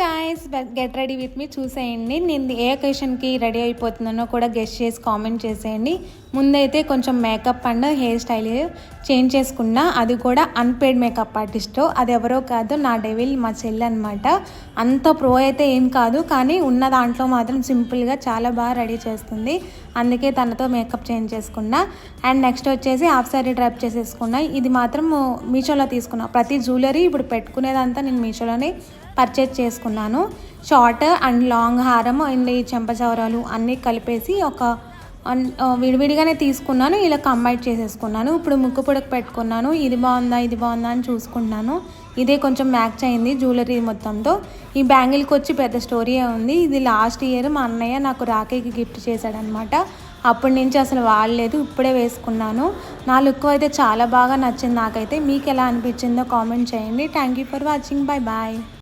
Guys, get ready with me. చూసేయండి నేను ఏ అకేషన్కి ready అయిపోతున్నానో కూడా గెస్ట్ చేసి కామెంట్ చేసేయండి. ముందైతే కొంచెం makeup and hair style change చేసుకున్నా, అది కూడా అన్పెయిడ్ మేకప్ ఆర్టిస్ట్. అది ఎవరో కాదు, నా డెవిల్ మా చెల్లి అనమాట. అంత ప్రో అయితే ఏం కాదు, కానీ ఉన్న దాంట్లో మాత్రం సింపుల్గా చాలా బాగా రెడీ చేస్తుంది. అందుకే తనతో మేకప్ చేంజ్ చేసుకున్నా. అండ్ నెక్స్ట్ వచ్చేసి హాఫ్ సారీ డ్రైప్ చేసేసుకున్నా. ఇది మాత్రం మీషోలో తీసుకున్నా. ప్రతి జ్యువెలరీ ఇప్పుడు పెట్టుకునేదంతా నేను మీషోలోనే పర్చేజ్ చేసుకున్నాను. షార్ట్ అండ్ లాంగ్ హారం అండ్ ఈ చెంపచవరాలు అన్నీ కలిపేసి ఒక విడివిడిగానే తీసుకున్నాను. ఇలా కంబైన్ చేసేసుకున్నాను. ఇప్పుడు ముక్కు పొడకు పెట్టుకున్నాను. ఇది బాగుందా అని చూసుకుంటున్నాను. ఇదే కొంచెం మ్యాచ్ అయింది జ్యువెలరీ మొత్తంతో. ఈ బ్యాంగిల్కి వచ్చి పెద్ద స్టోరీ ఉంది. ఇది లాస్ట్ ఇయర్ మా అన్నయ్య నాకు రాఖీకి గిఫ్ట్ చేశాడనమాట. అప్పటి నుంచి అసలు వాడలేదు, ఇప్పుడే వేసుకున్నాను. నా లుక్ అయితే చాలా బాగా నచ్చింది నాకైతే. మీకు ఎలా అనిపించిందో కామెంట్ చేయండి. Thank you for watching. Bye.